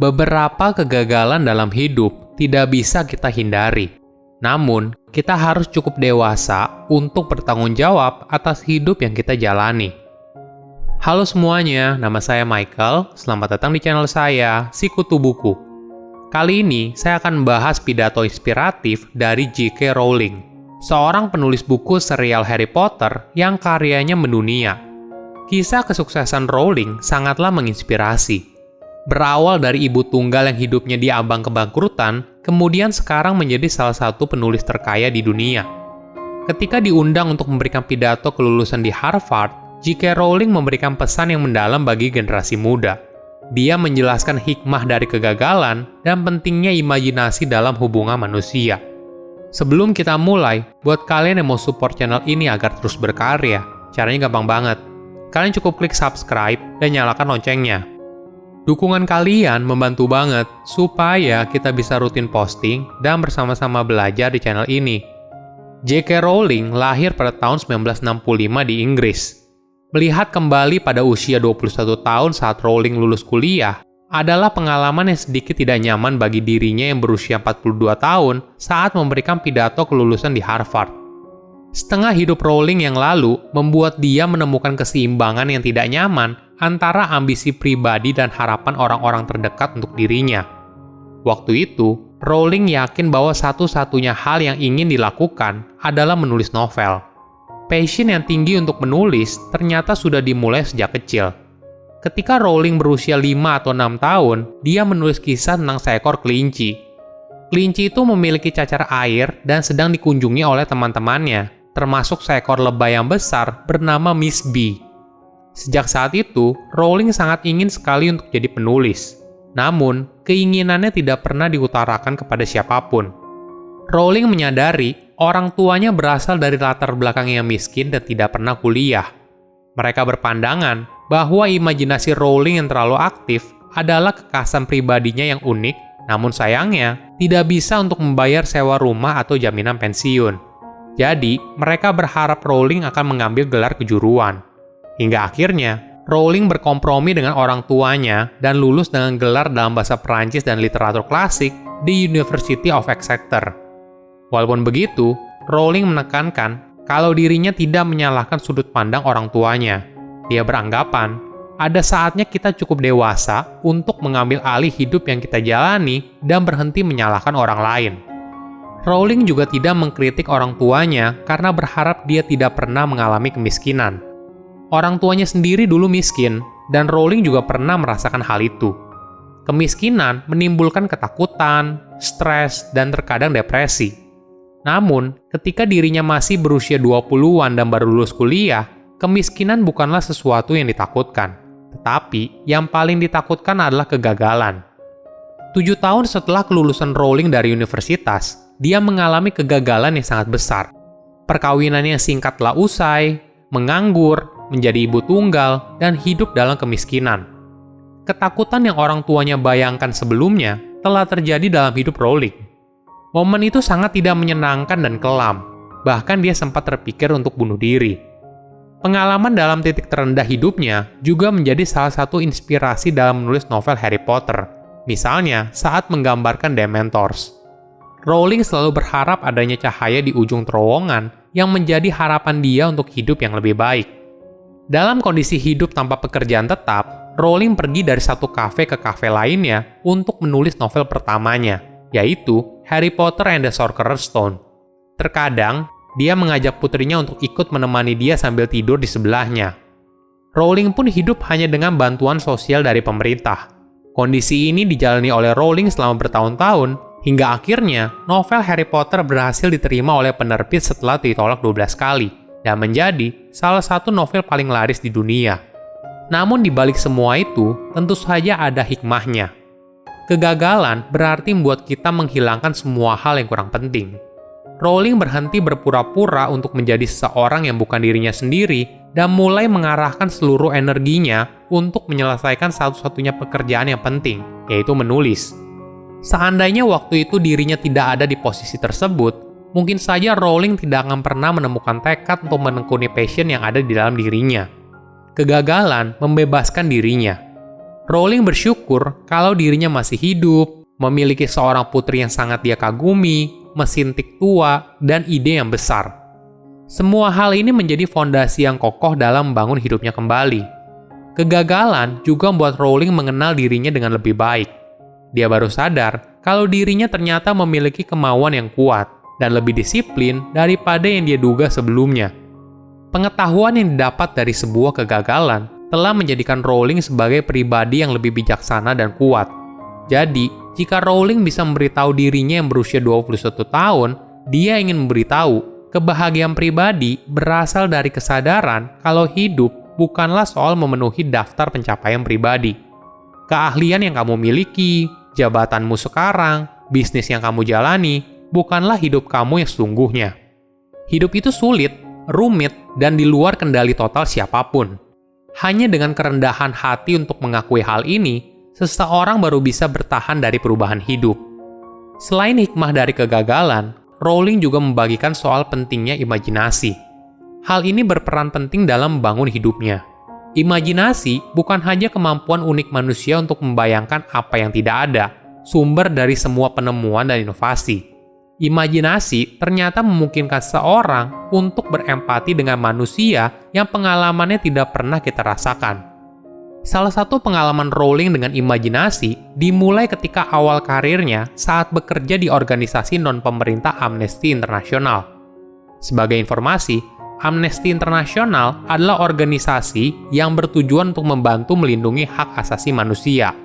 Beberapa kegagalan dalam hidup tidak bisa kita hindari. Namun, kita harus cukup dewasa untuk bertanggung jawab atas hidup yang kita jalani. Halo semuanya, nama saya Michael. Selamat datang di channel saya, Sikutu Buku. Kali ini, saya akan membahas pidato inspiratif dari J.K. Rowling, seorang penulis buku serial Harry Potter yang karyanya mendunia. Kisah kesuksesan Rowling sangatlah menginspirasi. Berawal dari ibu tunggal yang hidupnya diambang kebangkrutan, kemudian sekarang menjadi salah satu penulis terkaya di dunia. Ketika diundang untuk memberikan pidato kelulusan di Harvard, J.K. Rowling memberikan pesan yang mendalam bagi generasi muda. Dia menjelaskan hikmah dari kegagalan dan pentingnya imajinasi dalam hubungan manusia. Sebelum kita mulai, buat kalian yang mau support channel ini agar terus berkarya, caranya gampang banget. Kalian cukup klik subscribe dan nyalakan loncengnya. Dukungan kalian membantu banget supaya kita bisa rutin posting dan bersama-sama belajar di channel ini. J.K. Rowling lahir pada tahun 1965 di Inggris. Melihat kembali pada usia 21 tahun saat Rowling lulus kuliah adalah pengalaman yang sedikit tidak nyaman bagi dirinya yang berusia 42 tahun saat memberikan pidato kelulusan di Harvard. Setengah hidup Rowling yang lalu membuat dia menemukan keseimbangan yang tidak nyaman antara ambisi pribadi dan harapan orang-orang terdekat untuk dirinya. Waktu itu, Rowling yakin bahwa satu-satunya hal yang ingin dilakukan adalah menulis novel. Passion yang tinggi untuk menulis ternyata sudah dimulai sejak kecil. Ketika Rowling berusia 5 atau 6 tahun, dia menulis kisah tentang seekor kelinci. Kelinci itu memiliki cacar air dan sedang dikunjungi oleh teman-temannya, termasuk seekor lebah yang besar bernama Miss B. Sejak saat itu, Rowling sangat ingin sekali untuk jadi penulis. Namun, keinginannya tidak pernah diutarakan kepada siapapun. Rowling menyadari orang tuanya berasal dari latar belakang yang miskin dan tidak pernah kuliah. Mereka berpandangan bahwa imajinasi Rowling yang terlalu aktif adalah kekhasan pribadinya yang unik, namun sayangnya tidak bisa untuk membayar sewa rumah atau jaminan pensiun. Jadi, mereka berharap Rowling akan mengambil gelar kejuruan. Hingga akhirnya, Rowling berkompromi dengan orang tuanya dan lulus dengan gelar dalam bahasa Perancis dan literatur klasik di University of Exeter. Walaupun begitu, Rowling menekankan kalau dirinya tidak menyalahkan sudut pandang orang tuanya. Dia beranggapan, ada saatnya kita cukup dewasa untuk mengambil alih hidup yang kita jalani dan berhenti menyalahkan orang lain. Rowling juga tidak mengkritik orang tuanya karena berharap dia tidak pernah mengalami kemiskinan. Orang tuanya sendiri dulu miskin, dan Rowling juga pernah merasakan hal itu. Kemiskinan menimbulkan ketakutan, stres, dan terkadang depresi. Namun, ketika dirinya masih berusia 20-an dan baru lulus kuliah, kemiskinan bukanlah sesuatu yang ditakutkan. Tetapi, yang paling ditakutkan adalah kegagalan. 7 tahun setelah kelulusan Rowling dari universitas, dia mengalami kegagalan yang sangat besar. Perkawinannya singkat telah usai, menganggur, menjadi ibu tunggal, dan hidup dalam kemiskinan. Ketakutan yang orang tuanya bayangkan sebelumnya telah terjadi dalam hidup Rowling. Momen itu sangat tidak menyenangkan dan kelam, bahkan dia sempat terpikir untuk bunuh diri. Pengalaman dalam titik terendah hidupnya juga menjadi salah satu inspirasi dalam menulis novel Harry Potter, misalnya saat menggambarkan Dementors. Rowling selalu berharap adanya cahaya di ujung terowongan yang menjadi harapan dia untuk hidup yang lebih baik. Dalam kondisi hidup tanpa pekerjaan tetap, Rowling pergi dari satu kafe ke kafe lainnya untuk menulis novel pertamanya, yaitu Harry Potter and the Sorcerer's Stone. Terkadang, dia mengajak putrinya untuk ikut menemani dia sambil tidur di sebelahnya. Rowling pun hidup hanya dengan bantuan sosial dari pemerintah. Kondisi ini dijalani oleh Rowling selama bertahun-tahun, hingga akhirnya novel Harry Potter berhasil diterima oleh penerbit setelah ditolak 12 kali. Dan menjadi salah satu novel paling laris di dunia. Namun di balik semua itu, tentu saja ada hikmahnya. Kegagalan berarti membuat kita menghilangkan semua hal yang kurang penting. Rowling berhenti berpura-pura untuk menjadi seseorang yang bukan dirinya sendiri dan mulai mengarahkan seluruh energinya untuk menyelesaikan satu-satunya pekerjaan yang penting, yaitu menulis. Seandainya waktu itu dirinya tidak ada di posisi tersebut, mungkin saja Rowling tidak akan pernah menemukan tekad untuk menekuni passion yang ada di dalam dirinya. Kegagalan membebaskan dirinya. Rowling bersyukur kalau dirinya masih hidup, memiliki seorang putri yang sangat dia kagumi, mesin tik tua, dan ide yang besar. Semua hal ini menjadi fondasi yang kokoh dalam membangun hidupnya kembali. Kegagalan juga membuat Rowling mengenal dirinya dengan lebih baik. Dia baru sadar kalau dirinya ternyata memiliki kemauan yang kuat dan lebih disiplin daripada yang dia duga sebelumnya. Pengetahuan yang didapat dari sebuah kegagalan telah menjadikan Rowling sebagai pribadi yang lebih bijaksana dan kuat. Jadi, jika Rowling bisa memberitahu dirinya yang berusia 21 tahun, dia ingin memberitahu kebahagiaan pribadi berasal dari kesadaran kalau hidup bukanlah soal memenuhi daftar pencapaian pribadi. Keahlian yang kamu miliki, jabatanmu sekarang, bisnis yang kamu jalani, bukanlah hidup kamu yang sesungguhnya. Hidup itu sulit, rumit, dan di luar kendali total siapapun. Hanya dengan kerendahan hati untuk mengakui hal ini, seseorang baru bisa bertahan dari perubahan hidup. Selain hikmah dari kegagalan, Rowling juga membagikan soal pentingnya imajinasi. Hal ini berperan penting dalam membangun hidupnya. Imajinasi bukan hanya kemampuan unik manusia untuk membayangkan apa yang tidak ada, sumber dari semua penemuan dan inovasi. Imajinasi ternyata memungkinkan seorang untuk berempati dengan manusia yang pengalamannya tidak pernah kita rasakan. Salah satu pengalaman Rowling dengan imajinasi dimulai ketika awal karirnya saat bekerja di organisasi non-pemerintah Amnesty International. Sebagai informasi, Amnesty International adalah organisasi yang bertujuan untuk membantu melindungi hak asasi manusia.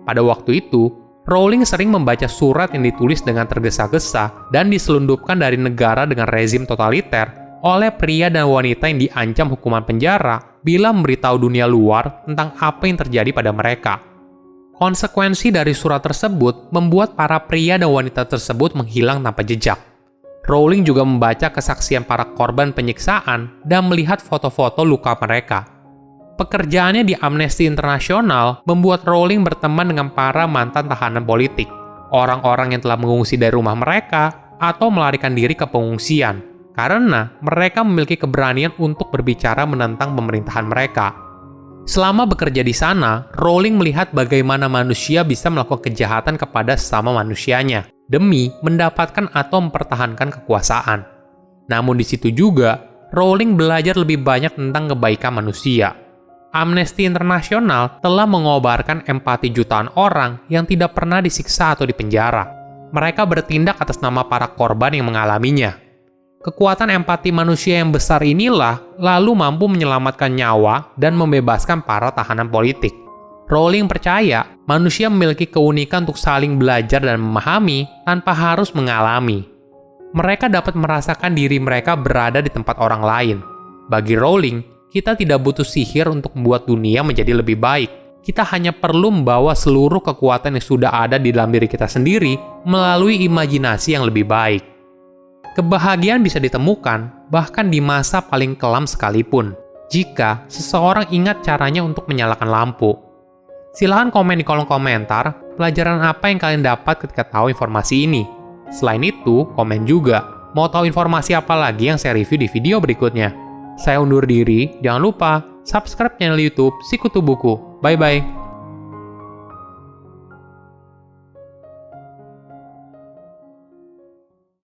Pada waktu itu, Rowling sering membaca surat yang ditulis dengan tergesa-gesa dan diselundupkan dari negara dengan rezim totaliter oleh pria dan wanita yang diancam hukuman penjara bila memberitahu dunia luar tentang apa yang terjadi pada mereka. Konsekuensi dari surat tersebut membuat para pria dan wanita tersebut menghilang tanpa jejak. Rowling juga membaca kesaksian para korban penyiksaan dan melihat foto-foto luka mereka. Pekerjaannya di Amnesty International membuat Rowling berteman dengan para mantan tahanan politik, orang-orang yang telah mengungsi dari rumah mereka atau melarikan diri ke pengungsian, karena mereka memiliki keberanian untuk berbicara menentang pemerintahan mereka. Selama bekerja di sana, Rowling melihat bagaimana manusia bisa melakukan kejahatan kepada sesama manusianya demi mendapatkan atau mempertahankan kekuasaan. Namun di situ juga, Rowling belajar lebih banyak tentang kebaikan manusia. Amnesty International telah mengobarkan empati jutaan orang yang tidak pernah disiksa atau dipenjara. Mereka bertindak atas nama para korban yang mengalaminya. Kekuatan empati manusia yang besar inilah lalu mampu menyelamatkan nyawa dan membebaskan para tahanan politik. Rowling percaya manusia memiliki keunikan untuk saling belajar dan memahami tanpa harus mengalami. Mereka dapat merasakan diri mereka berada di tempat orang lain. Bagi Rowling, kita tidak butuh sihir untuk membuat dunia menjadi lebih baik. Kita hanya perlu membawa seluruh kekuatan yang sudah ada di dalam diri kita sendiri melalui imajinasi yang lebih baik. Kebahagiaan bisa ditemukan bahkan di masa paling kelam sekalipun, jika seseorang ingat caranya untuk menyalakan lampu. Silahkan komen di kolom komentar pelajaran apa yang kalian dapat ketika tahu informasi ini. Selain itu, komen juga mau tahu informasi apa lagi yang saya review di video berikutnya. Saya undur diri, jangan lupa subscribe channel YouTube Sikutu Buku. Bye-bye.